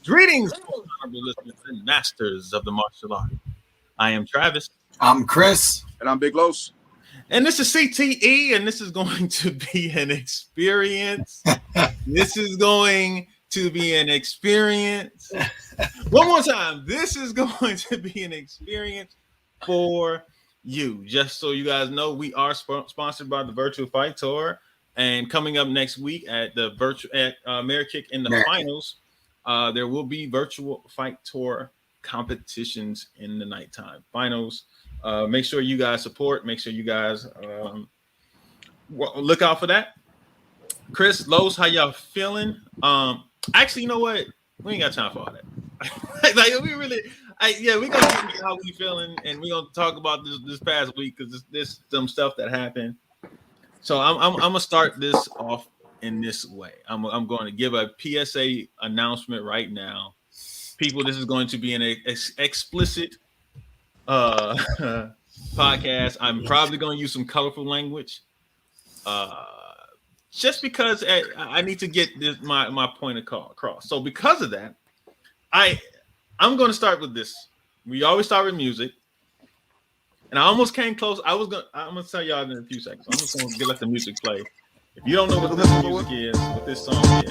Greetings, honorable listeners and masters of the martial art. I am Travis. I'm Chris. And I'm Big Los. And this is CTE, and this is going to be an experience. This is going to be an experience. One more time. This is going to be an experience for you. Just so you guys know, we are sponsored by the Virtual Fight Tour. And coming up next week at the Amerikick in the finals, there will be Virtual Fight Tour competitions in the nighttime finals. Make sure you guys support. Make sure you guys look out for that. Chris, Los, how y'all feeling? Actually, you know what? We ain't got time for all that. Like we really, we gonna see how we feeling, and we gonna talk about this past week because there's some stuff that happened. So I'm gonna start this off in this way. I'm going to give a PSA announcement right now. People, this is going to be an explicit podcast. I'm probably going to use some colorful language just because I need to get my point across. So because of that, I'm going to start with this. We always start with music. And I almost came close. I'm going to tell y'all in a few seconds. I'm just going to let the music play. If you don't know what this music is, what this song is,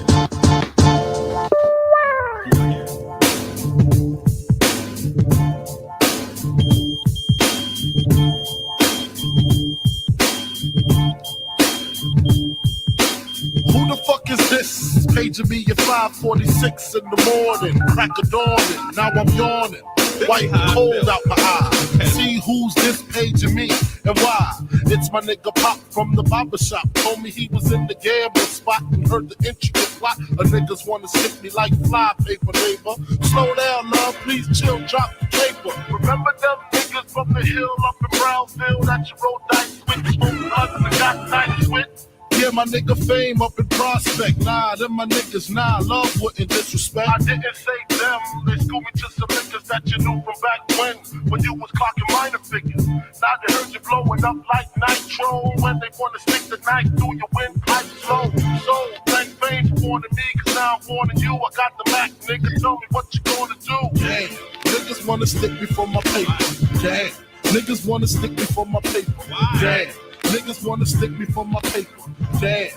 who the fuck is this? Paging me at 5:46 in the morning, crack of dawning. Now I'm yawning, white and cold out my eyes. See who's this paging me and why? It's my nigga Pop from the barber shop. Told me he was in the gambling spot and heard the intricate plot. A niggas wanna stick me like fly paper, neighbor. Slow down, love, please chill, drop the paper. Remember them niggas from the hill up in Brownville that you rolled dice with? Smoked blunts and got nice with? Yeah, my nigga Fame up in Prospect. Nah, them my niggas, nah, love wouldn't disrespect. I didn't say them, they schooled me to some niggas that you knew from back when you was clocking minor figures. Now they heard you blowing up like nitro, when they wanna stick the knife through your windpipe slow. So, thank Fame for warning me, cause now I'm warning you. I got the Mac, nigga, tell me what you gonna do. Damn, niggas wanna stick me for my paper. Damn, niggas wanna stick me for my paper. Damn. Niggas want to stick me for my paper. Damn.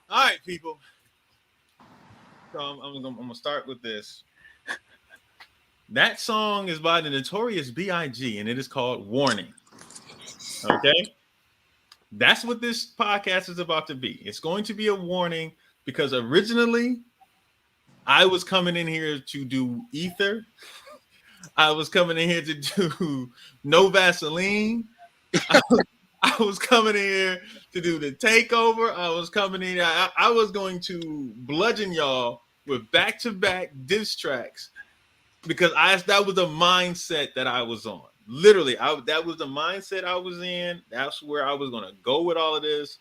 All right, people. So I'm going to start with this. That song is by the Notorious B.I.G. and it is called Warning. Okay? That's what this podcast is about to be. It's going to be a warning because originally I was coming in here to do Ether. I was coming in here to do No Vaseline. I was coming in here to do the takeover. I was coming in. I was going to bludgeon y'all with back-to-back diss tracks because that was the mindset that I was on. Literally, that was the mindset I was in. That's where I was going to go with all of this.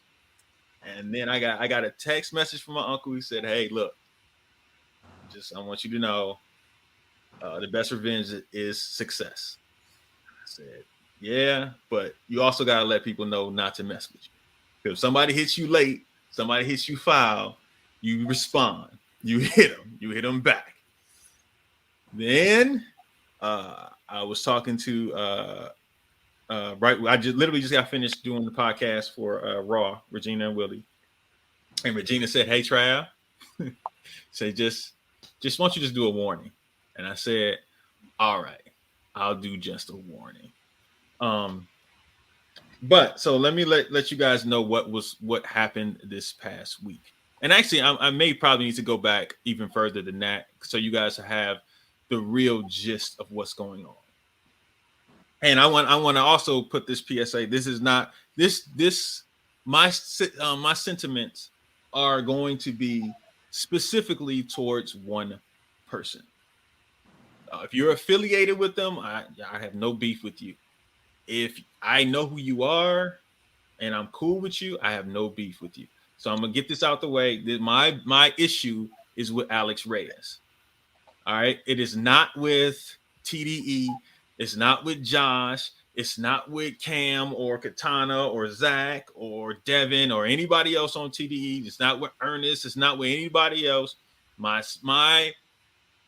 And then I got a text message from my uncle. He said, "Hey, look, I want you to know, the best revenge is success." I said, "Yeah, but you also got to let people know not to mess with you. If somebody hits you late, somebody hits you foul, you respond. You hit them back." Then I was talking to I literally just got finished doing the podcast for Raw, Regina and Willie. And Regina said, "Hey, Trav," say just want you to do a warning. And I said, "All right, I'll do just a warning." But so let me let you guys know what happened this past week. And actually, I may probably need to go back even further than that, so you guys have the real gist of what's going on. And I want to also put this PSA. This is not my sentiments are going to be specifically towards one person. If you're affiliated with them, I have no beef with you. If I know who you are and I'm cool with you, I have no beef with you. So I'm gonna get this out the way. My issue is with Alex Reyes. All right, it is not with TDE. It's not with Josh. It's not with Cam or Katana or Zach or Devin or anybody else on TDE. It's not with Ernest. It's not with anybody else. My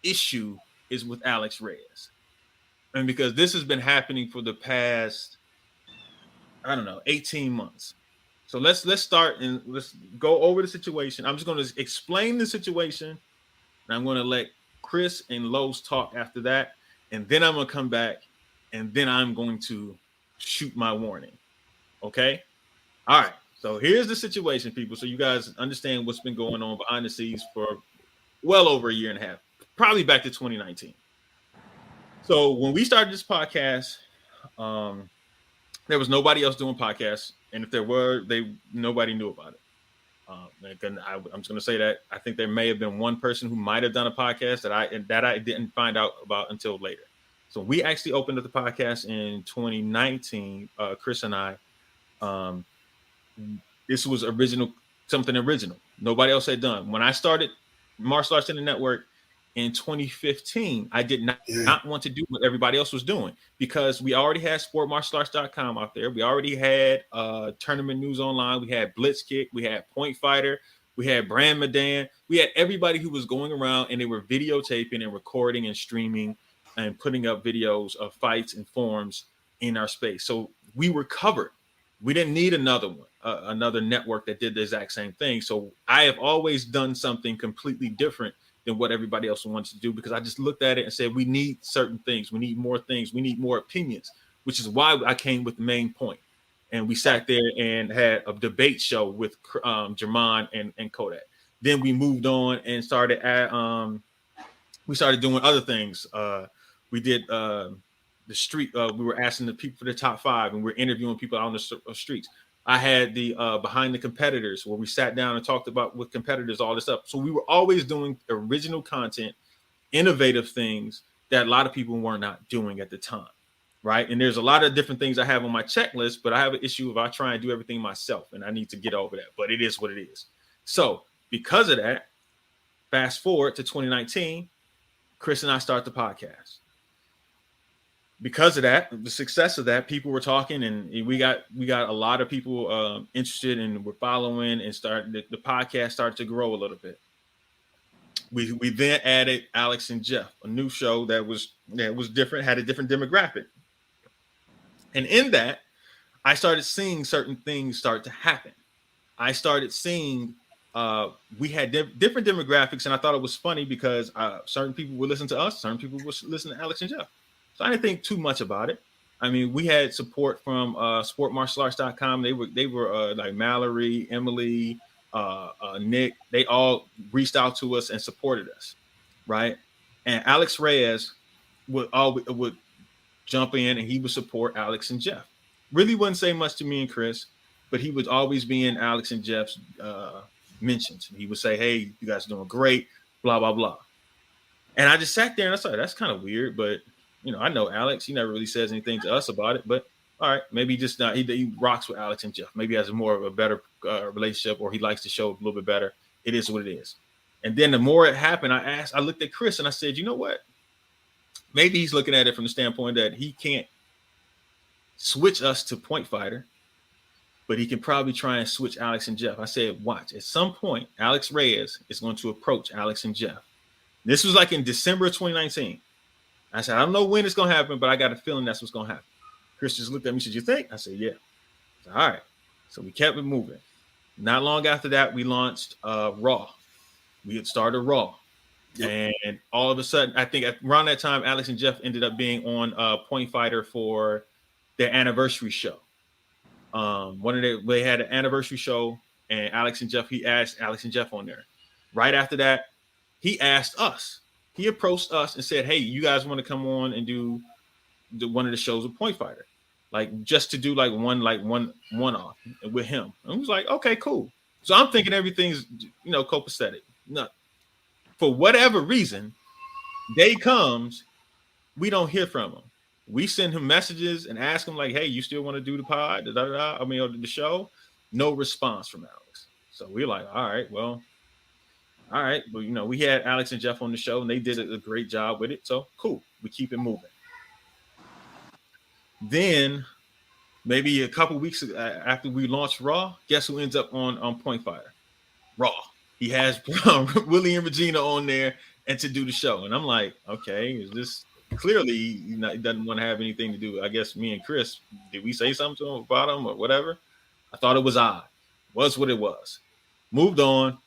issue is with Alex Reyes, and because this has been happening for the past, I don't know, 18 months. So let's start and let's go over the situation. I'm just going to explain the situation, and I'm going to let Chris and Lowe's talk after that, and then I'm going to come back, and then I'm going to shoot my warning. Okay? All right. So here's the situation, people, so you guys understand what's been going on behind the scenes for well over a year and a half, probably back to 2019. So when we started this podcast, there was nobody else doing podcasts, and if there were, nobody knew about it. I'm just going to say that I think there may have been one person who might have done a podcast that I didn't find out about until later. So we actually opened up the podcast in 2019. Chris and I. This was something original. Nobody else had done. When I started Martial Arts in the Network in 2015, I did not want to do what everybody else was doing because we already had sportmartialarts.com out there. We already had Tournament News Online. We had Blitzkick. We had Point Fighter. We had Brand Medan. We had everybody who was going around and they were videotaping and recording and streaming and putting up videos of fights and forums in our space. So we were covered. We didn't need another one, another network that did the exact same thing. So I have always done something completely different than what everybody else wants to do because I just looked at it and said, we need certain things. We need more things. We need more opinions, which is why I came with the main point. And we sat there and had a debate show with Jermon and Kodak. Then we moved on and started doing other things. We did the street. We were asking the people for the top 5 and we're interviewing people out on the streets. I had the Behind the Competitors where we sat down and talked about with competitors, all this stuff. So we were always doing original content, innovative things that a lot of people were not doing at the time, right? And there's a lot of different things I have on my checklist, but I have an issue if I try and do everything myself, and I need to get over that. But it is what it is. So because of that, fast forward to 2019, Chris and I start the podcast. Because of that, the success of that, people were talking, and we got a lot of people interested and were following, and the podcast started to grow a little bit. We then added Alex and Jeff, a new show that was different, had a different demographic, and in that, I started seeing certain things start to happen. I started seeing we had different demographics, and I thought it was funny because certain people would listen to us, certain people would listen to Alex and Jeff. So I didn't think too much about it. I mean, we had support from sportmartialarts.com. They were like Mallory, Emily, Nick. They all reached out to us and supported us, right? And Alex Reyes would jump in and he would support Alex and Jeff. Really wouldn't say much to me and Chris, but he would always be in Alex and Jeff's mentions. He would say, "Hey, you guys are doing great," blah blah blah. And I just sat there and I thought that's kind of weird, but I know Alex. He never really says anything to us about it, but all right, maybe he just not. He rocks with Alex and Jeff. Maybe he has more of a better relationship, or he likes the show a little bit better. It is what it is. And then the more it happened, I looked at Chris and I said, you know what? Maybe he's looking at it from the standpoint that he can't switch us to Point Fighter, but he can probably try and switch Alex and Jeff. I said, watch. At some point, Alex Reyes is going to approach Alex and Jeff. This was like in December of 2019. I said, I don't know when it's going to happen, but I got a feeling that's what's going to happen. Chris just looked at me and said, you think? I said, yeah. I said, all right. So we kept it moving. Not long after that, we launched Raw. We had started Raw. Yep. And all of a sudden, I think around that time, Alex and Jeff ended up being on Point Fighter for their anniversary show. They had an anniversary show, and he asked Alex and Jeff on there. Right after that, he asked us. He approached us and said, "Hey, you guys want to come on and do one of the shows with Point Fighter, like just to do like one off with him?" And I was like, "Okay, cool." So I'm thinking everything's copacetic. No, for whatever reason, Day comes, we don't hear from him. We send him messages and ask him like, "Hey, you still want to do the pod? Da, da, da, I mean, or the show?" No response from Alex. So we're like, "All right, well, all right." But we had Alex and Jeff on the show, and they did a great job with it. So cool. We keep it moving. Then maybe a couple weeks after we launched Raw, guess who ends up on Point Fighter? Raw. He has Willie and Regina on there and to do the show. And I'm like, okay, is this clearly he doesn't want to have anything to do? I guess me and Chris, did we say something to him about him or whatever? I thought it was odd. Was what it was. Moved on.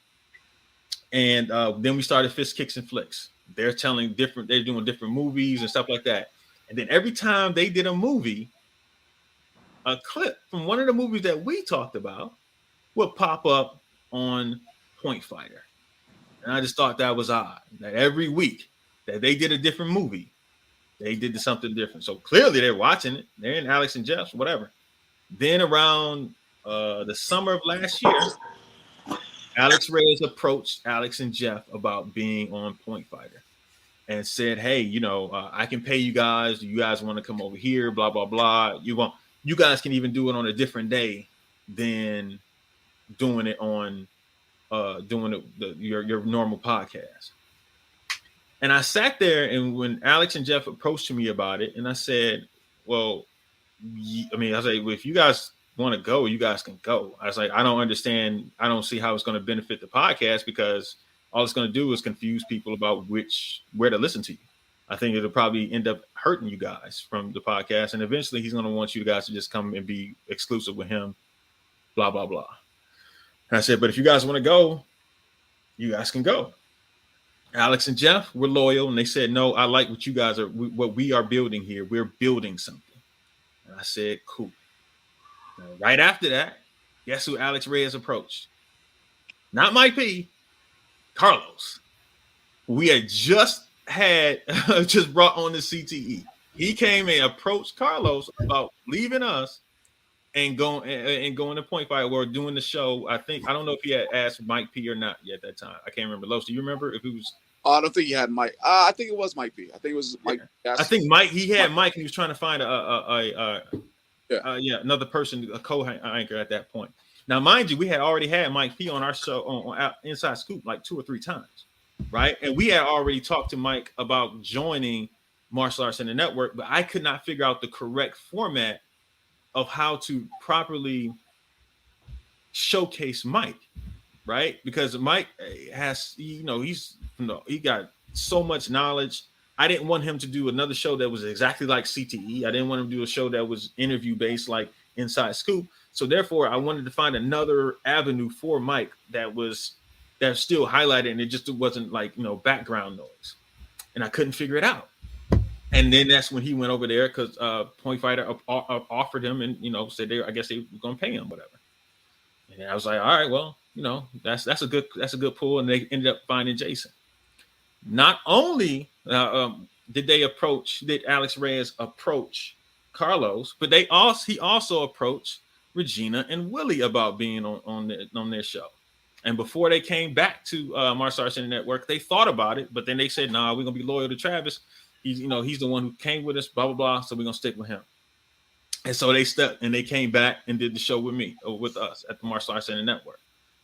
And then we started Fist Kicks and Flicks. They're doing different movies and stuff like that. And then every time they did a movie, a clip from one of the movies that we talked about would pop up on Point Fighter. And I just thought that was odd. That every week that they did a different movie, they did something different. So clearly they're watching it. They're in Alex and Jeff's, whatever. Then around the summer of last year, Alex Reyes approached Alex and Jeff about being on Point Fighter and said, "Hey, I can pay you guys. You guys want to come over here? Blah blah blah. You guys can even do it on a different day than doing it on your normal podcast." And I sat there, and when Alex and Jeff approached me about it, and I said, "Well, I was like, well, if you guys want to go, you guys can go." I was like, I don't understand. I don't see how it's going to benefit the podcast, because all it's going to do is confuse people about where to listen to you. I think it'll probably end up hurting you guys from the podcast. And eventually he's going to want you guys to just come and be exclusive with him, blah, blah, blah. And I said, but if you guys want to go, you guys can go. Alex and Jeff were loyal, and they said, no, I like what you guys are, what we are building here. We're building something. And I said, cool. Now, right after that, guess who Alex Reyes approached? Not Mike P, Carlos. We had just brought on the CTE. He came and approached Carlos about leaving us and going to Point Fighter or doing the show. I don't know if he had asked Mike P or not yet at that time. I can't remember. Los, do you remember if it was? I don't think he had Mike. I think it was Mike P. I think it was Mike. Yeah. I think Mike. He had Mike. And he was trying to find another person, a co-anchor at that point. Now, mind you, we had already had Mike P on our show on Inside Scoop like 2 or 3 times, right? And we had already talked to Mike about joining Martial Arts in the Network, but I could not figure out the correct format of how to properly showcase Mike, right? Because Mike has, he got so much knowledge. I didn't want him to do another show that was exactly like CTE. I didn't want him to do a show that was interview based like Inside Scoop. So therefore, I wanted to find another avenue for Mike that still highlighted, and it just wasn't like background noise. And I couldn't figure it out. And then that's when he went over there because Point Fighter offered him, and said I guess they were gonna pay him whatever. And I was like, all right, well, that's a good pull, and they ended up finding Jason. Not only did Alex Reyes approach Carlos, but he also approached Regina and Willie about being on their show. And before they came back to Martial Arts in the Network, they thought about it, but then they said, "Nah, we're gonna be loyal to Travis. He's the one who came with us, blah blah blah. So we're gonna stick with him." And so they stepped and they came back and did the show with us at the Martial Arts in the Network.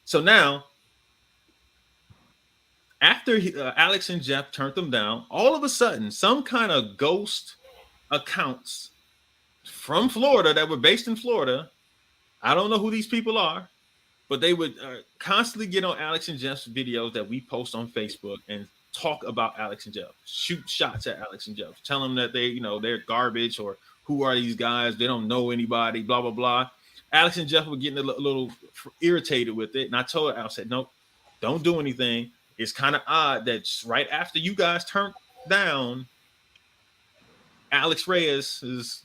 So now, after Alex and Jeff turned them down, all of a sudden, some kind of ghost accounts from Florida that were based in Florida. I don't know who these people are, but they would constantly get on Alex and Jeff's videos that we post on Facebook and talk about Alex and Jeff, shoot shots at Alex and Jeff, tell them that they're garbage, or who are these guys? They don't know anybody, blah, blah, blah. Alex and Jeff were getting a little irritated with it. And I told Alex, said, no, don't do anything. It's kind of odd that right after you guys turned down Alex Reyes'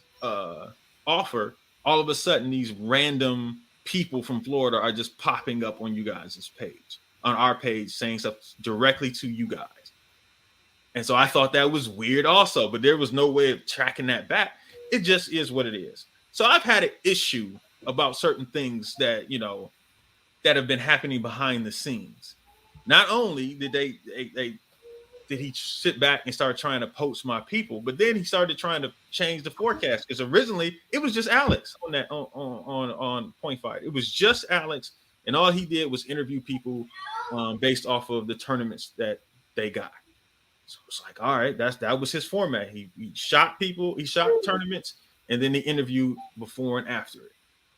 offer, all of a sudden these random people from Florida are just popping up on you guys' page, on our page, saying stuff directly to you guys. And so I thought that was weird also, but there was no way of tracking that back. It just is what it is. So I've had an issue about certain things that, that have been happening behind the scenes. Not only did they did he sit back and start trying to poach my people. But then he started trying to change the forecast because originally it was just Alex on that on Point Fight. It was just Alex, and all he did was interview people based off of the tournaments that they got. So it's like, all right, that was his format. He shot people, he shot tournaments, and then they interviewed before and after it.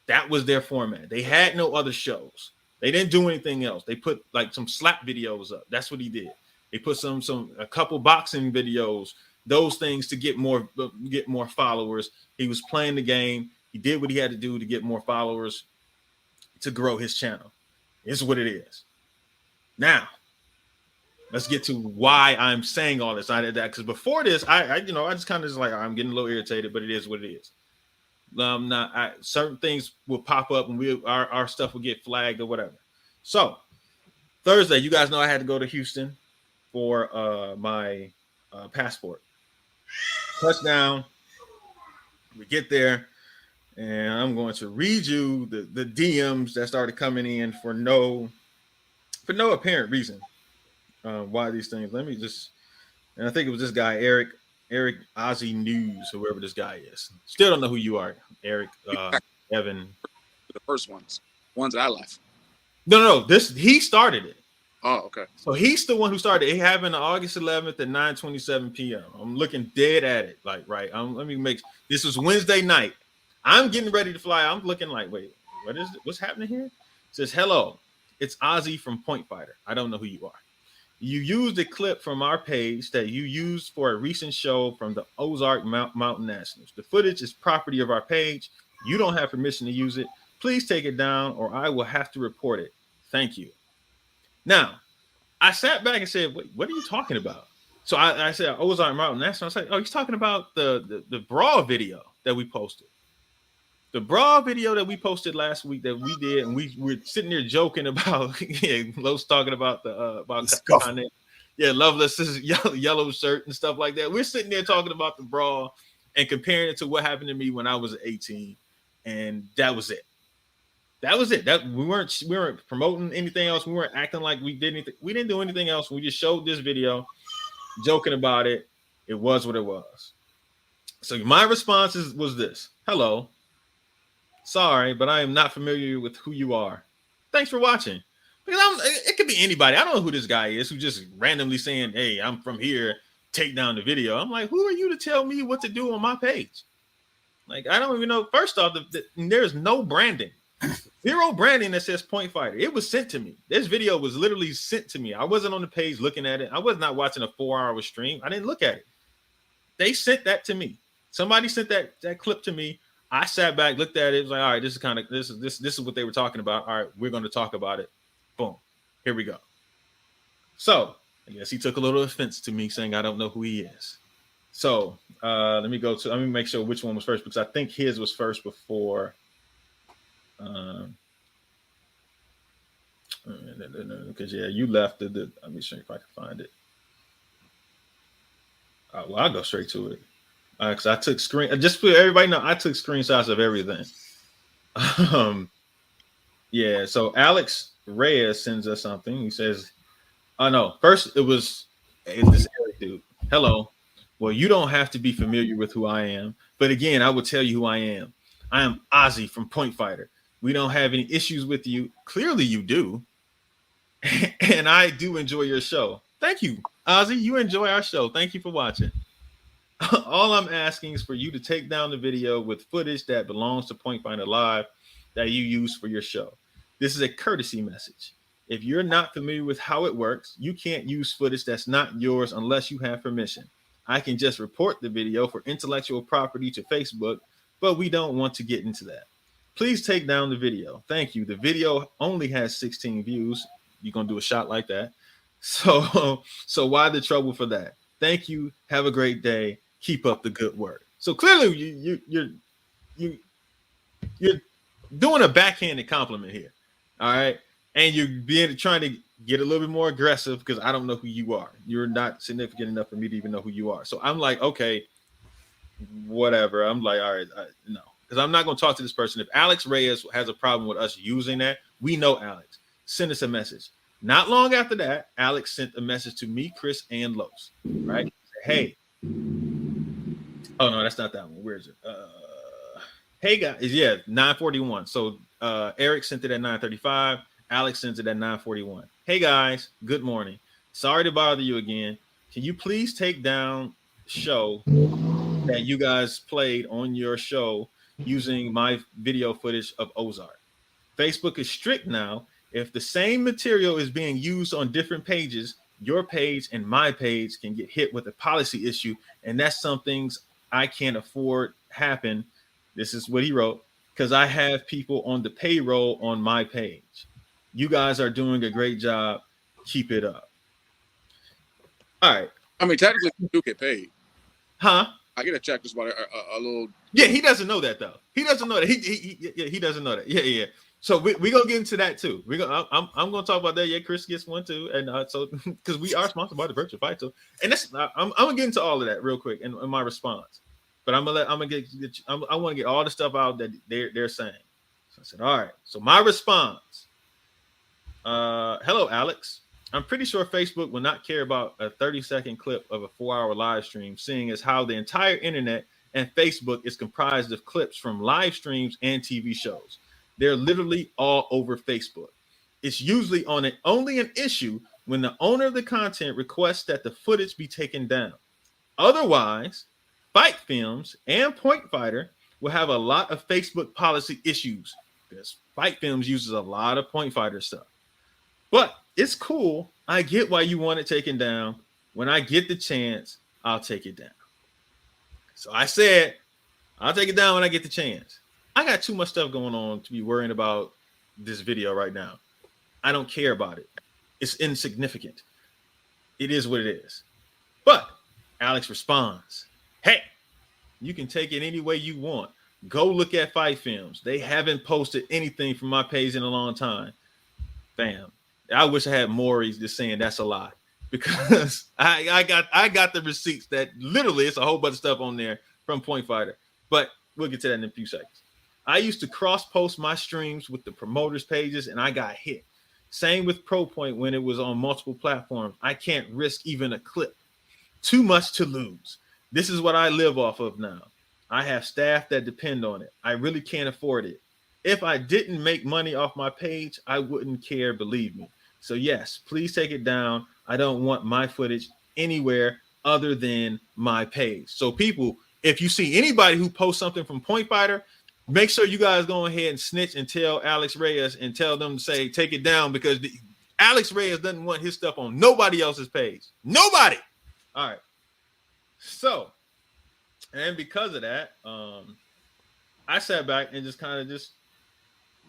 That was their format. They had no other shows. They didn't do anything else. They put like some slap videos up. That's what he did. They put a couple boxing videos, those things to get more followers. He was playing the game. He did what he had to do to get more followers to grow his channel. This is what it is. Now, let's get to why I'm saying all this. I did that because before this, I just kind of just like, I'm getting a little irritated, but it is what it is. Certain things will pop up and our stuff will get flagged or whatever. So Thursday, you guys know I had to go to Houston for my passport. Touchdown. We get there, and I'm going to read you the DMs that started coming in for no apparent reason. Why these things? Let me just, and I think it was this guy, Eric Ozzy News, whoever this guy is. Still don't know who you are, Eric, Evan. The first ones that I left. No, he started it. Oh, okay. So he's the one who started it. It happened on August 11th at 9:27 p.m. I'm looking dead at it, like right. This was Wednesday night. I'm getting ready to fly. I'm looking like, wait, what is it? What's happening here? It says, hello, it's Ozzy from Point Fighter. I don't know who you are. You used a clip from our page that you used for a recent show from the Ozark Mountain Nationals. The footage is property of our page. You don't have permission to use it. Please take it down or I will have to report it. Thank you. Now, I sat back and said, wait, what are you talking about? So I said, Ozark Mountain National. I was like, oh, he's talking about the brawl video that we posted. The brawl video that we posted last week that we did, and we were sitting there joking about, Los talking about about Kanye. Yeah, Loveless's yellow shirt and stuff like that. We're sitting there talking about the brawl and comparing it to what happened to me when I was 18, and that was it. That was it. That we weren't promoting anything else. We weren't acting like we did anything. We didn't do anything else. We just showed this video, joking about it. It was what it was. So my response was this: hello. Sorry, but I am not familiar with who you are. Thanks for watching. Because it could be anybody. I don't know who this guy is who just randomly saying, hey, I'm from here, take down the video. I'm like, who are you to tell me what to do on my page? Like, I don't even know. First off, there's no branding. Zero branding that says Point Fighter. It was sent to me. This video was literally sent to me. I wasn't on the page looking at it. I was not watching a 4-hour stream. I didn't look at it. They sent that to me. Somebody sent that clip to me. I sat back, looked at it. It was like, all right, this is what they were talking about. All right, we're going to talk about it. Boom. Here we go. So I guess he took a little offense to me saying I don't know who he is. So let me make sure which one was first, because I think his was first before. Because you left it. Let me see if I can find it. Well, I'll go straight to it. Because I took just for everybody know, I took screenshots of everything. Yeah. So Alex Reyes sends us something. He says, "Oh no, first it was this Eric dude. Hello. Well, you don't have to be familiar with who I am, but again, I will tell you who I am. I am Ozzy from Point Fighter. We don't have any issues with you. Clearly, you do, and I do enjoy your show. Thank you, Ozzy. You enjoy our show. Thank you for watching." All I'm asking is for you to take down the video with footage that belongs to Point Finder Live that you use for your show. This is a courtesy message. If you're not familiar with how it works, you can't use footage that's not yours unless you have permission. I can just report the video for intellectual property to Facebook, but we don't want to get into that. Please take down the video. Thank you. The video only has 16 views. You're going to do a shot like that. So why the trouble for that? Thank you. Have a great day. Keep up the good work. So clearly you're doing a backhanded compliment here. All right. And you're trying to get a little bit more aggressive because I don't know who you are. You're not significant enough for me to even know who you are. So I'm like, okay, whatever. I'm like, all right, no, because I'm not going to talk to this person. If Alex Reyes has a problem with us using that, we know Alex. Send us a message. Not long after that, Alex sent a message to me, Chris, and Los. Right? Hey. Oh no, that's not that one. Where is it? Hey guys, yeah, 9:41. So Eric sent it at 9:35. Alex sent it at 9:41. Hey guys, good morning. Sorry to bother you again. Can you please take down show that you guys played on your show using my video footage of Ozark? Facebook is strict now. If the same material is being used on different pages, your page and my page can get hit with a policy issue, and that's some things I can't afford happen. This is what he wrote, because I have people on the payroll on my page. You guys are doing a great job. Keep it up. All right. I mean, technically, you do get paid. Huh? I get a check just about a little. Yeah, he doesn't know that though. He doesn't know that. He doesn't know that. Yeah. So we're gonna get into that too. I'm gonna talk about that. Yeah, Chris gets one too, and so because we are sponsored by the Virtual Fight too, and that's I'm gonna get into all of that real quick in my response. But I want to get all the stuff out that they're saying. So I said, all right. So my response. Hello, Alex. I'm pretty sure Facebook will not care about a 30-second clip of a 4-hour live stream, seeing as how the entire internet and Facebook is comprised of clips from live streams and TV shows. They're literally all over Facebook. It's usually only an issue when the owner of the content requests that the footage be taken down. Otherwise, Fight Films and Point Fighter will have a lot of Facebook policy issues because Fight Films uses a lot of Point Fighter stuff. But it's cool. I get why you want it taken down. When I get the chance, I'll take it down. So I said, I'll take it down when I get the chance. I got too much stuff going on to be worrying about this video right now. I don't care about it. It's insignificant. It is what it is. But Alex responds, hey, you can take it any way you want. Go look at Fight Films. They haven't posted anything from my page in a long time. Bam. I wish I had Maury just saying that's a lie, because I got the receipts that literally it's a whole bunch of stuff on there from Point Fighter. But we'll get to that in a few seconds. I used to cross post my streams with the promoters pages and I got hit. Same with ProPoint when it was on multiple platforms. I can't risk even a clip. Too much to lose. This is what I live off of now. I have staff that depend on it. I really can't afford it. If I didn't make money off my page, I wouldn't care, believe me. So yes, please take it down. I don't want my footage anywhere other than my page. So people, if you see anybody who posts something from Point Fighter, make sure you guys go ahead and snitch and tell Alex Reyes and tell them to say, take it down, because Alex Reyes doesn't want his stuff on nobody else's page. Nobody. All right. So, and because of that, I sat back and just kind of just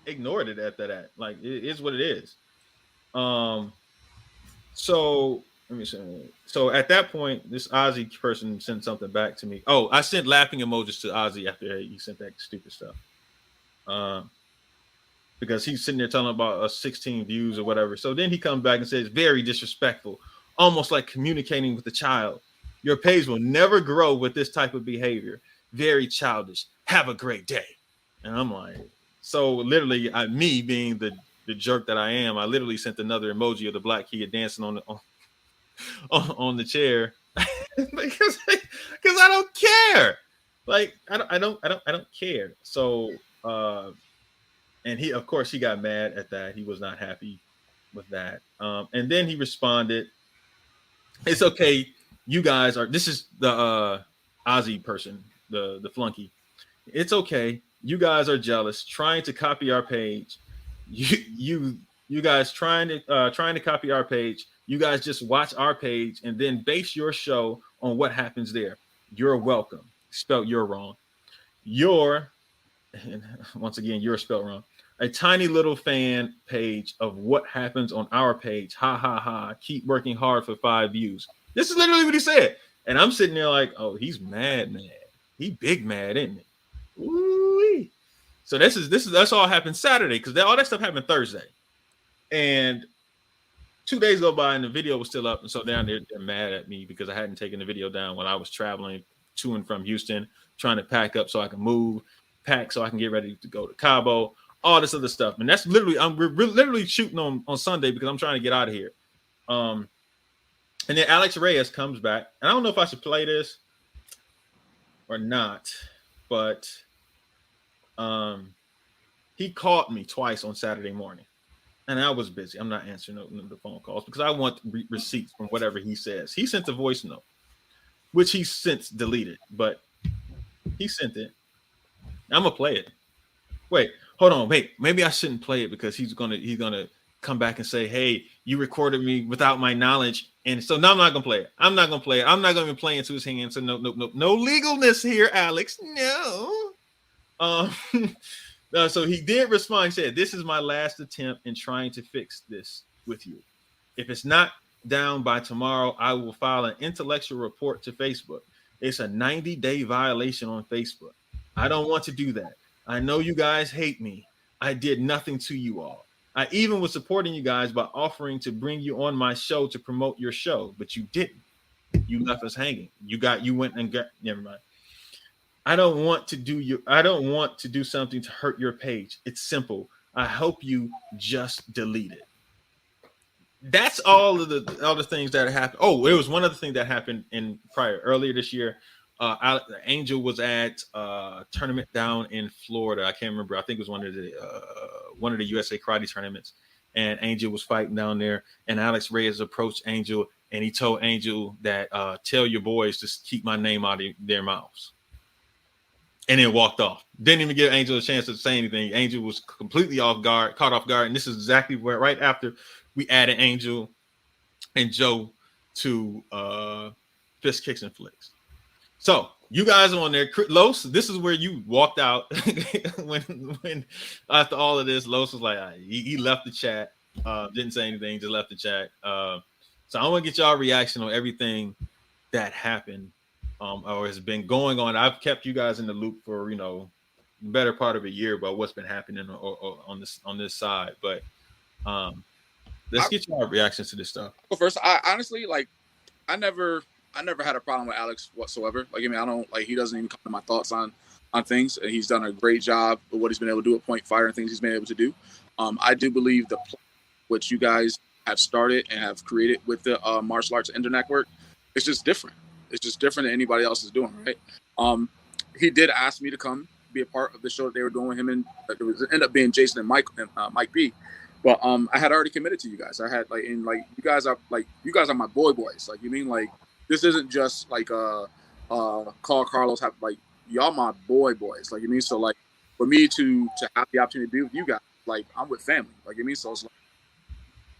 ignored it after that. Like, it is what it is. So let me see. So at that point, this Ozzy person sent something back to me. Oh, I sent laughing emojis to Ozzy after he sent that stupid stuff. Because he's sitting there telling about 16 views or whatever. So then he comes back and says, very disrespectful, almost like communicating with a child. Your page will never grow with this type of behavior. Very childish. Have a great day. And I'm like, so literally, me being the jerk that I am, I literally sent another emoji of the black kid dancing on the chair because I don't care. Like I don't care. So and he, of course, he got mad at that. He was not happy with that. And then he responded, "It's okay. You guys are." This is the Ozzy person, the flunky. It's okay. You guys are jealous, trying to copy our page. You guys trying to copy our page. You guys just watch our page and then base your show on what happens there. You're welcome. Spelled you're wrong. You're, and once again, you're spelled wrong. A tiny little fan page of what happens on our page. Ha ha ha. Keep working hard for 5 views. This is literally what he said. And I'm sitting there like, oh, he's mad. He big mad, isn't he? Ooh-wee. So that's all happened Saturday, because all that stuff happened Thursday. And 2 days go by and the video was still up. And so down there, they're mad at me because I hadn't taken the video down when I was traveling to and from Houston, trying to pack up so I can move, pack so I can get ready to go to Cabo, all this other stuff. And that's literally, we're literally shooting on Sunday because I'm trying to get out of here. And then Alex Reyes comes back. And I don't know if I should play this or not, but he called me twice on Saturday morning. And I was busy. I'm not answering the phone calls because I want receipts from whatever he says. He sent a voice note, which he's since deleted, but he sent it. I'm gonna play it. Wait, hold on. Wait, maybe I shouldn't play it because he's gonna come back and say, "Hey, you recorded me without my knowledge," and so now I'm not gonna play it. I'm not gonna play it. I'm not gonna play into his hands. So no legalness here, Alex. No. So he did respond. He said, "This is my last attempt in trying to fix this with you. If it's not down by tomorrow, I will file an intellectual report to Facebook. It's a 90-day violation on Facebook. I don't want to do that. I know you guys hate me. I did nothing to you all. I even was supporting you guys by offering to bring you on my show to promote your show, but you didn't. You left us hanging. You went and got, never mind. I don't want to do something to hurt your page. It's simple. I hope you just delete it." That's all the things that happened. Oh, there was one other thing that happened earlier this year. Angel was at a tournament down in Florida. I can't remember. I think it was one of the USA Karate tournaments, and Angel was fighting down there. And Alex Reyes approached Angel, and he told Angel that tell your boys to keep my name out of their mouths. And then walked off. Didn't even give Angel a chance to say anything. Angel was completely caught off guard. And this is exactly where right after we added Angel and Joe to Fist Kicks and Flicks. So you guys are on there. Los, this is where you walked out when after all of this. Los was like, he left the chat, didn't say anything, just left the chat. So I want to get y'all reaction on everything that happened or has been going on. I've kept you guys in the loop for the better part of a year about what's been happening or on this side. But let's get y'all reactions to this stuff. Well, first, I honestly I never had a problem with Alex whatsoever. Like, I mean, I don't he doesn't even come to my thoughts on things. And he's done a great job with what he's been able to do at Point Fighter and things he's been able to do. I do believe what you guys have started and have created with the martial arts Inter Network, it's just different. It's just different than anybody else is doing, right? He did ask me to come be a part of the show that they were doing with him, and it ended up being Jason and Mike B. But I had already committed to you guys. I had you guys are my boys. Like, you mean, like, this isn't just like Carl Carlos have y'all my boys. Like, you mean, so like for me to have the opportunity to be with you guys, like, I'm with family. Like, you mean, so it's like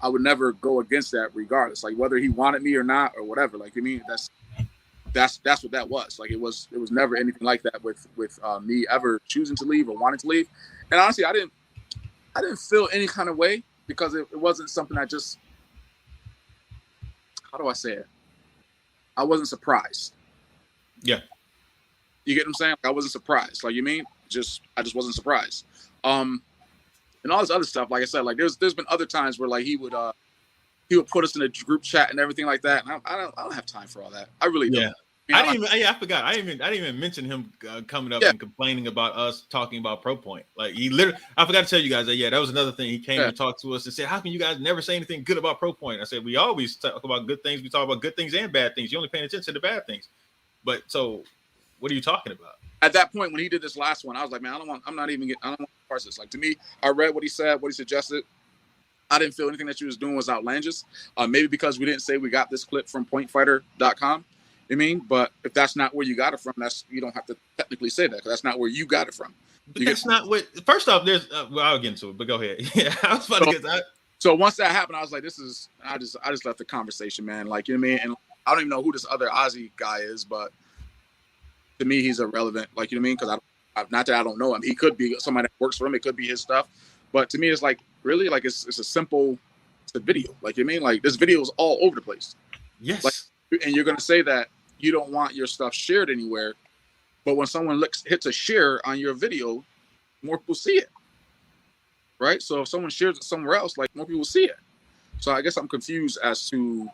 I would never go against that regardless. Like, whether he wanted me or not or whatever. Like, you mean, that's what that was. Like, it was never anything like that with me ever choosing to leave or wanting to leave. And honestly, I didn't feel any kind of way because it wasn't something I just, how do I say it? I wasn't surprised. Yeah. You get what I'm saying? Like, I wasn't surprised. Like, you mean? I just wasn't surprised. And all this other stuff, like I said, like there's been other times where like he would put us in a group chat and everything like that. And I don't have time for all that. I really don't. I forgot. I didn't even mention him coming up and complaining about us talking about Pro Point. Like, he literally, I forgot to tell you guys that. Yeah, that was another thing. He came and talked to us and said, "How can you guys never say anything good about Pro Point?" I said, "We always talk about good things. We talk about good things and bad things. You're only paying attention to the bad things." But so, what are you talking about? At that point, when he did this last one, I was like, man, I don't want to parse this. Like, to me, I read what he said, what he suggested. I didn't feel anything that you was doing was outlandish. Maybe because we didn't say we got this clip from pointfighter.com. I mean, but if that's not where you got it from, you don't have to technically say that because that's not where you got it from. But that's not what. First off, there's. Well, I'll get into it, but go ahead. Yeah, I was about to get that. So once that happened, I was like, I just left the conversation, man. Like, you know what I mean? And I don't even know who this other Aussie guy is, but to me, he's irrelevant. Like, you know what I mean? Because not that I don't know him. He could be somebody that works for him. It could be his stuff. But to me, it's like, really, like, it's a video. Like, you know what I mean? Like, this video is all over the place. Yes. Like, and you're going to say that you don't want your stuff shared anywhere. But when someone hits a share on your video, more people see it. Right? So if someone shares it somewhere else, like, more people see it. So I guess I'm confused as to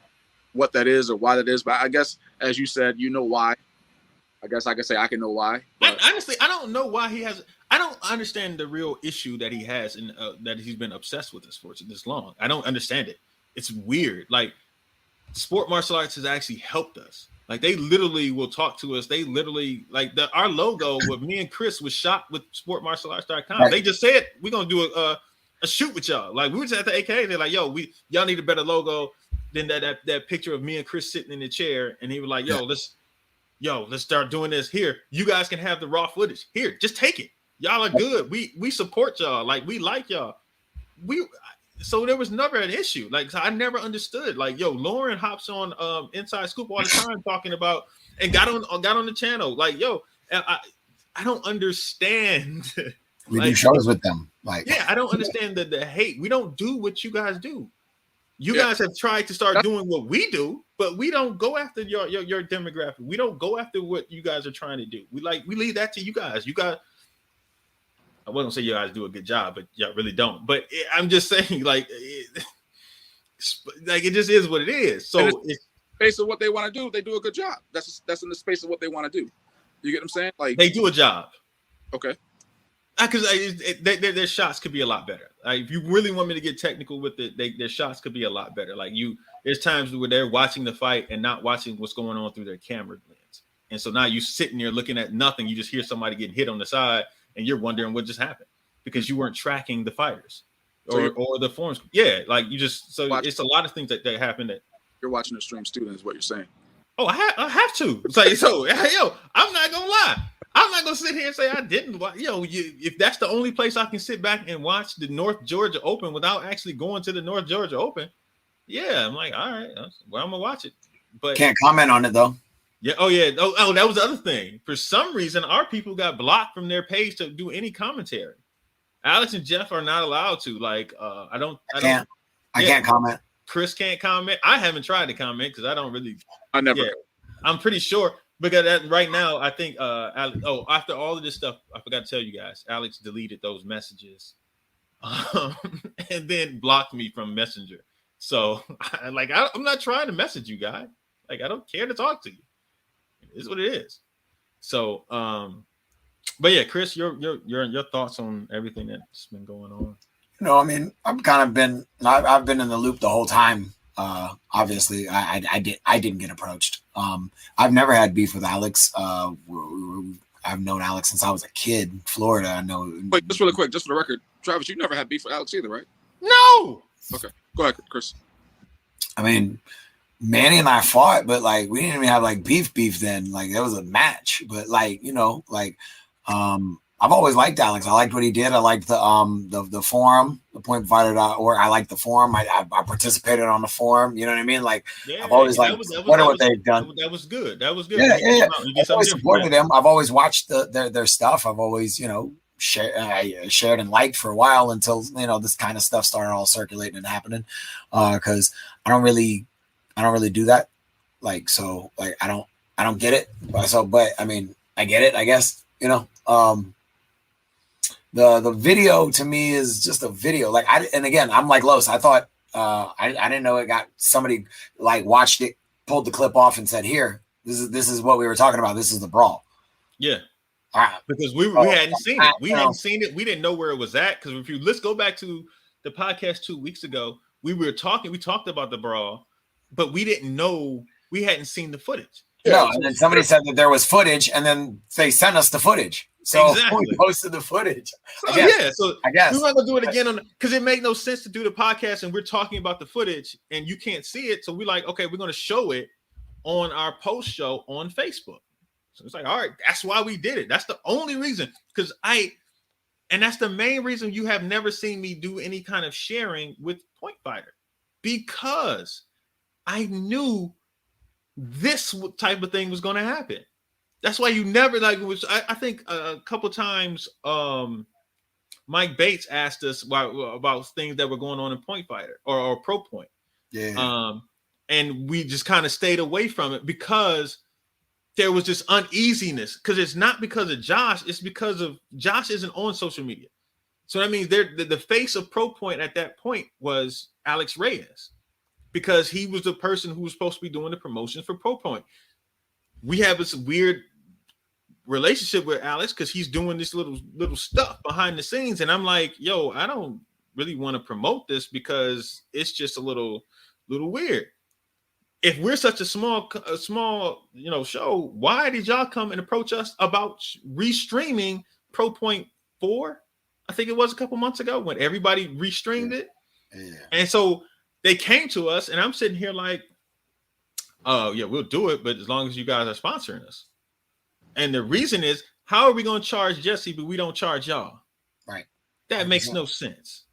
what that is or why that is. But I guess, as you said, you know why. I guess I can say I can know why. Honestly, I don't know why he has. I don't understand the real issue that he has and that he's been obsessed with this for this long. I don't understand it. It's weird. Like sport martial arts has actually helped us. Like they literally will talk to us. They literally like our logo with me and Chris was shot with sportmartialarts.com. Right. They just said we're gonna do a shoot with y'all. Like we were just at the AK. They're like, yo, y'all need a better logo than that picture of me and Chris sitting in the chair. And he was like, let's start doing this here. You guys can have the raw footage here. Just take it. Y'all are good. We support y'all. Like we like y'all. So there was never an issue. Like so I never understood. Like Lauren hops on Inside Scoop all the time talking about and got on the channel. Like I don't understand. We do shows with them. Like I don't understand the hate. We don't do what you guys do. You guys have tried to start doing what we do, but we don't go after your demographic. We don't go after what you guys are trying to do. We leave that to you guys. You guys. I wasn't say you guys do a good job, but y'all really don't. But I'm just saying, it just is what it is. So it's space of what they want to do, they do a good job. That's in the space of what they want to do. You get what I'm saying? Like they do a job. Okay. Because their shots could be a lot better. Like, if you really want me to get technical with it, their shots could be a lot better. Like there's times where they're watching the fight and not watching what's going on through their camera lens. And so now you sitting there looking at nothing. You just hear somebody getting hit on the side. And you're wondering what just happened because you weren't tracking the fighters or the forms. Yeah, like you just it's a lot of things that happen that you're watching the stream student is what you're saying. Oh, I have to. It's like I'm not gonna lie. I'm not gonna sit here and say I didn't. If that's the only place I can sit back and watch the North Georgia Open without actually going to the North Georgia Open, I'm like, all right, well, I'm gonna watch it. But can't comment on it though. Yeah. Oh, yeah. Oh, that was the other thing. For some reason, our people got blocked from their page to do any commentary. Alex and Jeff are not allowed to. Like, I can't comment. Chris can't comment. I haven't tried to comment because I don't really. I never. Yeah, I'm pretty sure because right now I think. After all of this stuff, I forgot to tell you guys. Alex deleted those messages, and then blocked me from Messenger. So, I'm not trying to message you guys. Like, I don't care to talk to you. Is what it is. So, but yeah, Chris, your thoughts on everything that's been going on? I mean, I've been in the loop the whole time. Obviously, I didn't get approached. I've never had beef with Alex. I've known Alex since I was a kid in Florida. I know. Wait, just really quick, just for the record, Travis, you never had beef with Alex either, right? No. Okay, go ahead, Chris. I mean, Manny and I fought, but we didn't even have beef then. It was a match, but I've always liked Alex. I liked what he did. I liked the forum, the pointfighter.org. I liked the forum. I participated on the forum. You know what I mean? I've always supported what they've done. That was good. That was good. Yeah. I've always supported them. I've always watched their stuff. I've always, shared and liked for a while until, this kind of stuff started all circulating and happening. Because I don't really do that. I don't get it. But I mean, I get it, I guess, the video to me is just a video. I'm like Los. I thought, I didn't know it got somebody watched it, pulled the clip off and said, here, this is what we were talking about. This is the brawl. Yeah. Because we hadn't seen it. We hadn't seen it. We didn't know where it was at. Because let's go back to the podcast 2 weeks ago, we talked about the brawl, but we didn't know, we hadn't seen the footage. No, and then somebody said that there was footage, and then they sent us the footage. So exactly. We posted the footage. So I guess we're not gonna do it again because it made no sense to do the podcast and we're talking about the footage and you can't see it. So we're like, okay, we're gonna show it on our post show on Facebook. So it's like, all right, that's why we did it. That's the only reason. And that's the main reason you have never seen me do any kind of sharing with Point Fighter, because I knew this type of thing was going to happen. That's why you never I think a couple times Mike Bates asked us about things that were going on in Point Fighter or Pro Point. Yeah. And we just kind of stayed away from it because there was this uneasiness, because it's not because of Josh, it's because of Josh isn't on social media. So that means the face of Pro Point at that point was Alex Reyes, because he was the person who was supposed to be doing the promotions for Pro Point. We have this weird relationship with Alex because he's doing this little stuff behind the scenes, and I'm like, yo, I don't really want to promote this because it's just a little weird. If we're such a small show, why did y'all come and approach us about restreaming Pro Point 4? I think it was a couple months ago when everybody restreamed it. Yeah. And so they came to us, and I'm sitting here like, oh yeah, we'll do it, but as long as you guys are sponsoring us. And the reason is, how are we going to charge Jesse, but we don't charge y'all? Right. That makes no sense.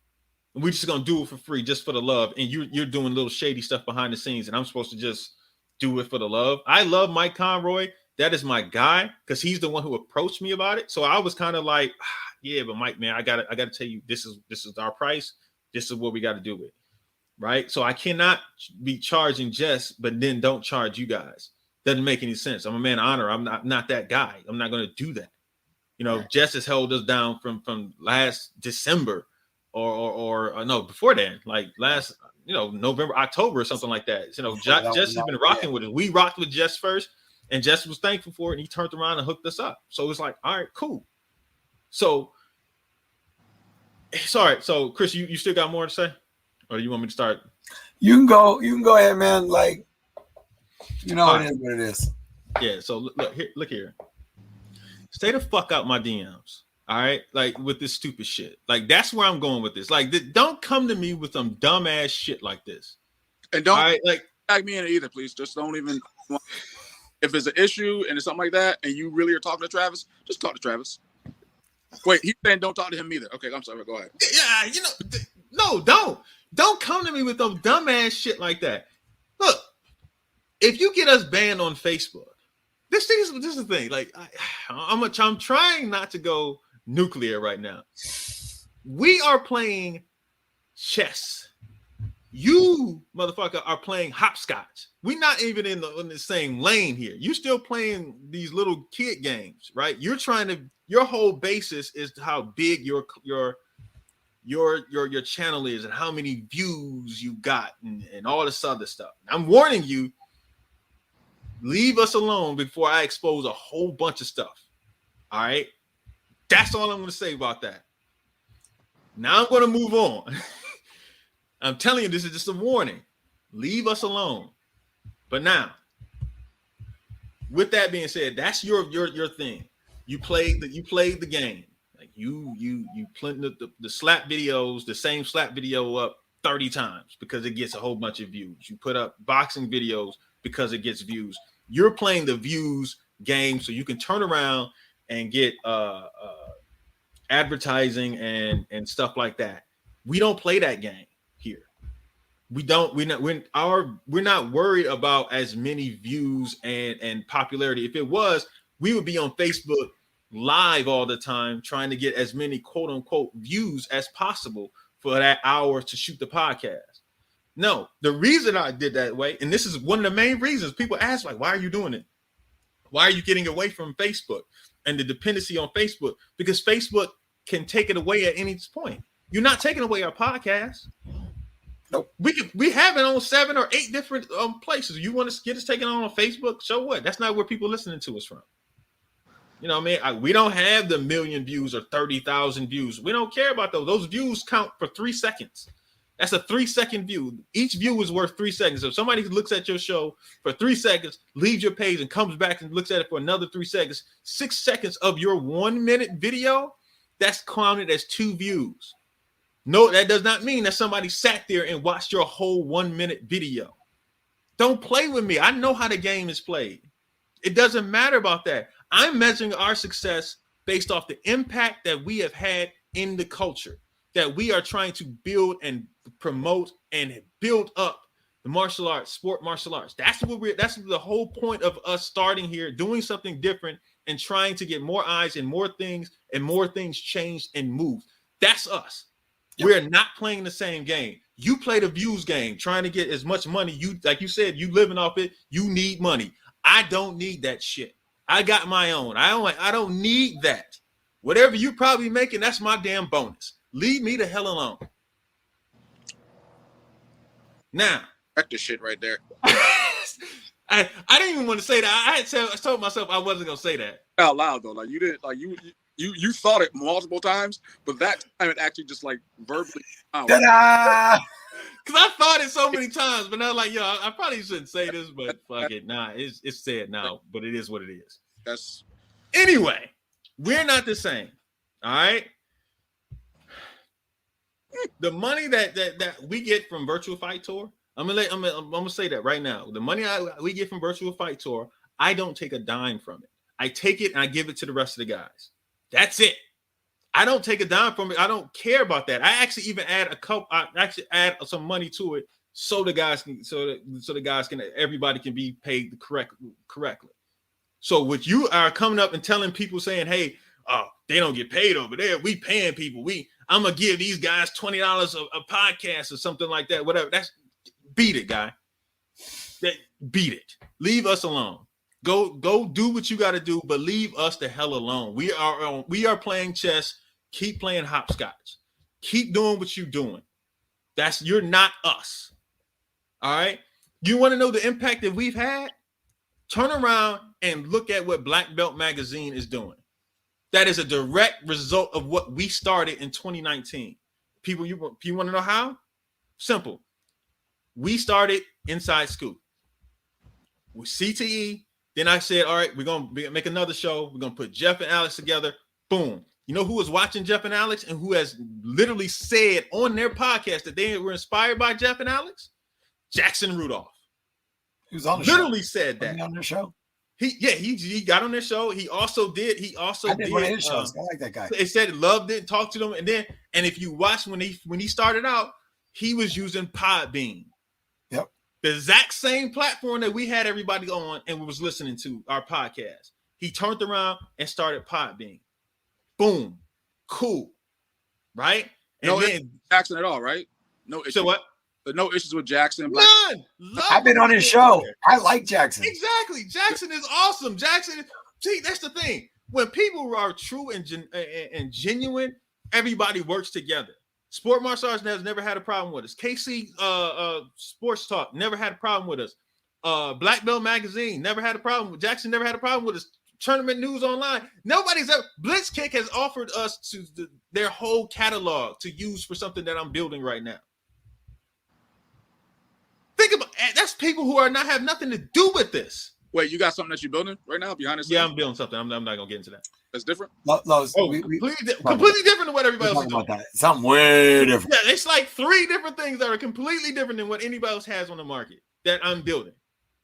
We're just gonna do it for free, just for the love, and you're doing little shady stuff behind the scenes, and I'm supposed to just do it for the love. I love Mike Conroy. That is my guy because he's the one who approached me about it. So I was kind of like, yeah, but Mike, man, I gotta tell you, this is our price. This is what we got to do it, right? So I cannot be charging Jess, but then don't charge you guys. Doesn't make any sense. I'm a man of honor. I'm not that guy. I'm not gonna do that. Right. Jess has held us down from last December. Or no, before then, like last, November, October, or something like that. Jess has been rocking with us. We rocked with Jess first, and Jess was thankful for it, and he turned around and hooked us up. So it's like, all right, cool. So, sorry. So, Chris, you still got more to say, or do you want me to start? You can go ahead, man. Like, it is what it is. Yeah. So look here. Stay the fuck out my DMs. All right, like with this stupid shit. Like that's where I'm going with this. Like, don't come to me with some dumbass shit like this. And don't tag me in it either, please. Just don't even. If it's an issue and it's something like that, and you really are talking to Travis, just talk to Travis. Wait, he's saying don't talk to him either. Okay, I'm sorry. Go ahead. Yeah, no, don't come to me with some dumbass shit like that. Look, if you get us banned on Facebook, this is the thing. Like, I'm trying not to go nuclear right now. We are playing chess. You motherfucker are playing hopscotch. We're not even in the same lane here. You still playing these little kid games, right? You're trying to. Your whole basis is how big your channel is and how many views you got and all this other stuff. I'm warning you. Leave us alone before I expose a whole bunch of stuff. All right. That's all I'm going to say about that. Now I'm going to move on. I'm telling you, this is just a warning. Leave us alone. But now, with that being said, that's your thing. You played the game. Like you put the slap videos, the same slap video up 30 times because it gets a whole bunch of views. You put up boxing videos because it gets views. You're playing the views game so you can turn around and get advertising and stuff like that. We don't play that game here. We're not worried about as many views and popularity. If it was, we would be on Facebook live all the time trying to get as many quote unquote views as possible for that hour to shoot the podcast. No, the reason I did that way, and this is one of the main reasons people ask, like, why are you doing it? Why are you getting away from Facebook and the dependency on Facebook? Because Facebook can take it away at any point. You're not taking away our podcast. Nope. We have it on 7 or 8 different places. You want to get us taken on Facebook? So what? That's not where people listening to us from. You know what I mean? We don't have the 1 million views or 30,000 views. We don't care about those. Those views count for 3 seconds. That's a 3-second view. Each view is worth 3 seconds. So if somebody looks at your show for 3 seconds, leaves your page and comes back and looks at it for another 3 seconds, 6 seconds of your 1-minute video, that's counted as 2 views. No, that does not mean that somebody sat there and watched your whole 1-minute video. Don't play with me. I know how the game is played. It doesn't matter about that. I'm measuring our success based off the impact that we have had in the culture, that we are trying to build and promote and build up the martial arts, sport martial arts. That's the whole point of us starting here, doing something different and trying to get more eyes and more things changed and moved. That's us. Yep. We're not playing the same game. You play the views game, trying to get as much money. You, like you said, you living off it. You need money. I don't need that shit. I got my own. I don't need that. Whatever you probably making, that's my damn bonus. Leave me the hell alone. Now, that's the shit right there. I didn't even want to say that. I told myself I wasn't gonna say that out loud though. Like you didn't like you thought it multiple times, but that time it actually just like verbally. Ta-da! Because I thought it so many times, but now like, yo, I probably shouldn't say this, but fuck it. Nah, it's said now, but it is what it is. That's anyway. We're not the same. All right. The money that we get from Virtual Fight Tour, I'm gonna say that right now. The money we get from Virtual Fight Tour, I don't take a dime from it. I take it and I give it to the rest of the guys. That's it. I don't take a dime from it. I don't care about that. I actually even add add some money to it so the guys can everybody can be paid correctly. So what you are coming up and telling people saying, hey, they don't get paid over there. We paying people. I'm gonna give these guys $20 a podcast or something like that. Whatever. That's beat it, guy. Beat it. Leave us alone. Go do what you got to do, but leave us the hell alone. We are playing chess. Keep playing hopscotch. Keep doing what you're doing. You're not us. All right. You want to know the impact that we've had? Turn around and look at what Black Belt Magazine is doing. That is a direct result of what we started in 2019. People, you want to know how? Simple. We started Inside Scoop with CTE. Then I said, all right, we're going to make another show. We're going to put Jeff and Alex together. Boom. You know who was watching Jeff and Alex and who has literally said on their podcast that they were inspired by Jeff and Alex? Jackson Rudolph. He was on the literally show. Said that. On their show. He got on their show. He also did one of his shows. I like that guy. It said loved it, talked to them, and if you watch when he started out, he was using Podbean. Yep. The exact same platform that we had everybody on and we was listening to our podcast. He turned around and started Podbean. Boom. Cool. Right? And no Jackson at all, right? No issue. So what? No issues with Jackson. None. I've been on his show. I like Jackson. Exactly. Jackson is awesome. See, that's the thing. When people are true and genuine, everybody works together. Sport Martial Arts has never had a problem with us. KC Sports Talk never had a problem with us. Black Belt Magazine never had a problem with Jackson. Never had a problem with us. Tournament News Online. Nobody's ever. Blitzkick has offered us their whole catalog to use for something that I'm building right now. Think about that's people who have nothing to do with this. Wait, you got something that you're building right now behind the scenes? Yeah, I'm building something. I'm not gonna get into that. That's different. Completely different than what everybody else is doing. That. Something way different. Yeah, it's like 3 different things that are completely different than what anybody else has on the market that I'm building.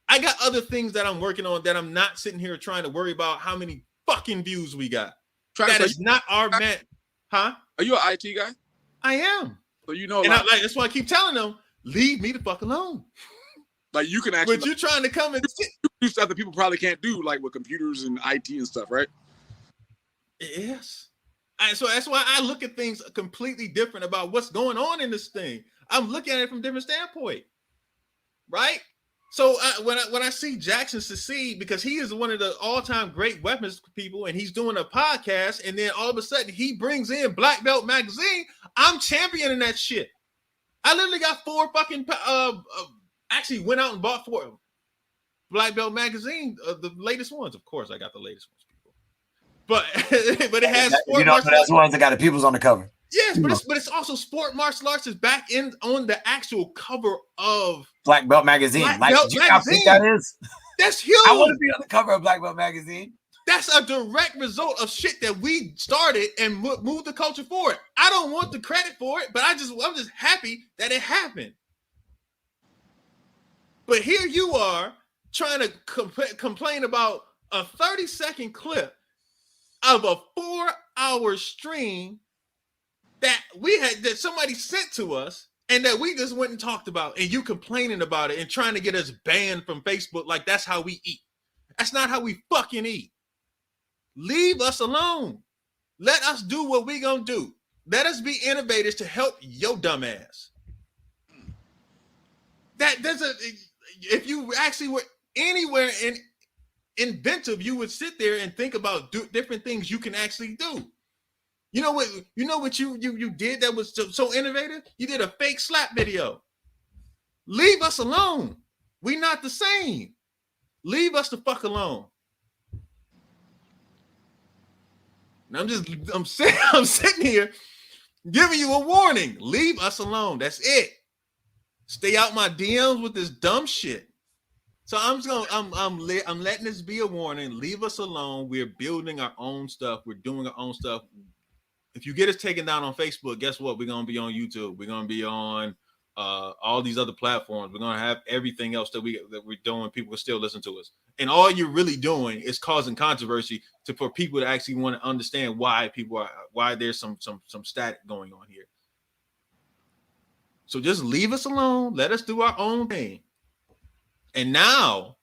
I got other things that I'm working on that I'm not sitting here trying to worry about how many fucking views we got. That is not our man. Huh? Are you an IT guy? I am. So you know, that's why I keep telling them, leave me the fuck alone. Like you can actually. But you're trying to come and do stuff that people probably can't do, like with computers and IT and stuff, right? Yes. So that's why I look at things completely different about what's going on in this thing. I'm looking at it from a different standpoint, right? So when I see Jackson succeed, because he is one of the all-time great weapons people, and he's doing a podcast, and then all of a sudden he brings in Black Belt Magazine, I'm championing that shit. I literally got 4 fucking actually went out and bought 4 Black Belt Magazine, the latest ones. Of course, I got the latest ones, people. But it has that's the ones that got the peoples on the cover. Yes, but it's also Sport Martial Arts is back on the actual cover of Black Belt Magazine. Belt Magazine. That is? That's huge. I want to be on the cover of Black Belt Magazine. That's a direct result of shit that we started and moved the culture forward. I don't want the credit for it, but I'm just happy that it happened. But here you are trying to complain about a 30-second clip of a 4-hour stream that somebody sent to us and that we just went and talked about, and you complaining about it and trying to get us banned from Facebook like that's how we eat. That's not how we fucking eat. Leave us alone. Let us do what we gonna do. Let us be innovators to help your dumb ass. If you actually were anywhere inventive, you would sit there and think about different things you can actually do. You know what you did that was so innovative? You did a fake slap video. Leave us alone. We're not the same. Leave us the fuck alone. And I'm sitting here giving you a warning. Leave us alone. That's it. Stay out my DMs with this dumb shit. So I'm letting this be a warning. Leave us alone. We're building our own stuff. We're doing our own stuff. If you get us taken down on Facebook, guess what? We're gonna be on YouTube. We're gonna be on all these other platforms. We're gonna have everything else that we're doing. People will still listen to us. And all you're really doing is causing controversy for people to actually want to understand why there's some static going on here. So just leave us alone. Let us do our own thing. And now,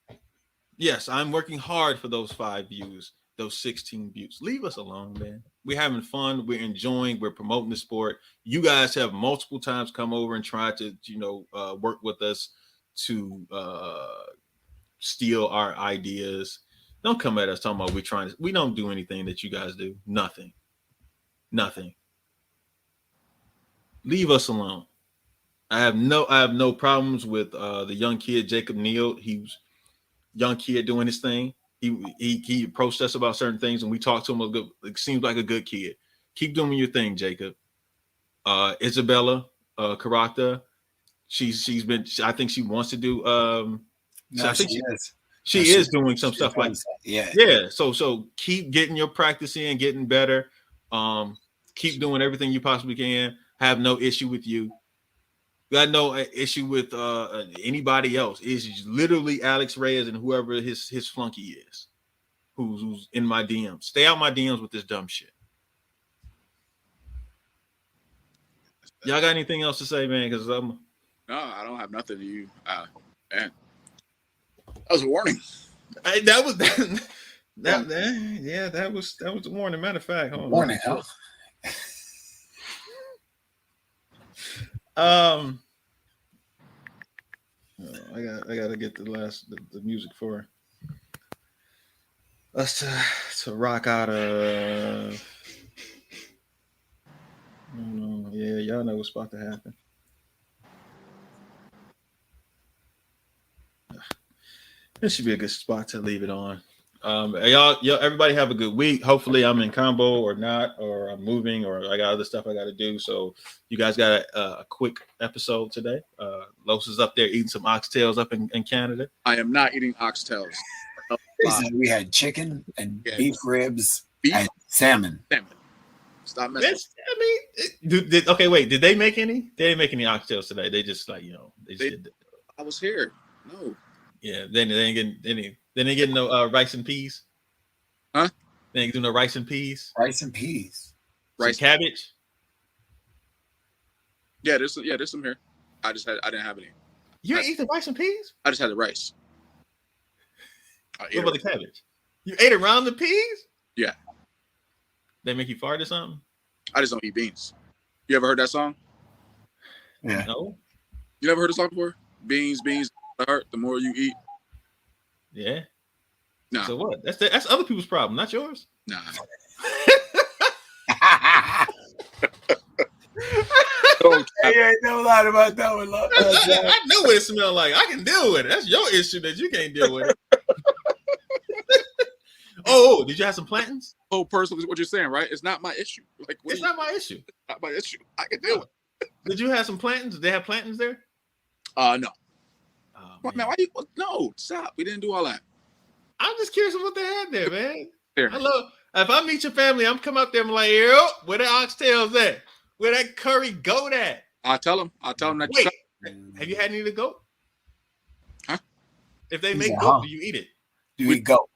yes, I'm working hard for those 5 views, those 16 views. Leave us alone, man. We're having fun. We're enjoying. We're promoting the sport. You guys have multiple times come over and tried to, work with us to steal our ideas. Don't come at us talking about we don't do anything that you guys do. Nothing. Leave us alone. I have no problems with the young kid, Jacob Neal. He was young kid doing his thing. He approached us about certain things, and we talked to him. It seems like a good kid. Keep doing your thing, Jacob. Isabella Caracta, she's been. I think she wants to do. She is doing some stuff like that. Yeah. So keep getting your practice in, getting better. Keep doing everything you possibly can. Have no issue with you. Got no issue with anybody else. It's literally Alex Reyes and whoever his flunky is, who's in my DMs. Stay out my DMs with this dumb shit. Y'all got anything else to say, man? Because no, I don't have nothing to you. Man, that was a warning. That was a warning. Matter of fact, hold on. Warning, hell. I gotta get the music for us to rock out of. Yeah, y'all know what's about to happen. This should be a good spot to leave it on. Y'all, everybody have a good week. Hopefully I'm in combo or not, or I'm moving, or I got other stuff I got to do. So you guys got a quick episode today. Los is up there eating some oxtails up in Canada. I am not eating oxtails. We had chicken and beef ribs and salmon. Stop messing. Okay, wait. Did they make any? They didn't make any oxtails today. They just did. I was here. No. Yeah. Then they ain't getting no rice and peas. Huh? They ain't doing no rice and peas. Rice and peas. Rice cabbage. Yeah, there's some here. I didn't have any. You ain't eating rice and peas? I just had the rice. What about the cabbage? You ate around the peas? Yeah. They make you fart or something? I just don't eat beans. You ever heard that song? Yeah. No. You never heard the song before? Beans hurt. The more you eat. Yeah. No. So what? That's other people's problem, not yours. Nah. You ain't no lie about that one. I know what it smells like. I can deal with it. That's your issue that you can't deal with it. Oh, did you have some plantains? Oh, personally, what you're saying, right? It's not my issue. Like, it's not my issue. Not my issue. I can deal with it. Did you have some plantains? Did they have plantains there? No. Oh, man, no, stop. We didn't do all that. I'm just curious of what they had there, man. There. If I meet your family, I'm come up there. I'm like, yo, where the oxtails at? Where that curry goat at? I'll tell them that. Wait, have you had any of the goat? Huh? If they make goat, do you eat it? Do you eat goat?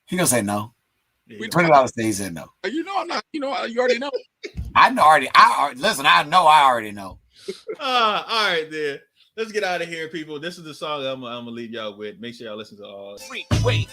He gonna say no. Yeah, $20 say he said no. You know I'm not. You already know. I know I already know. All right, then. Let's get out of here, people. This is the song I'm gonna leave y'all with. Make sure y'all listen to all. Wait.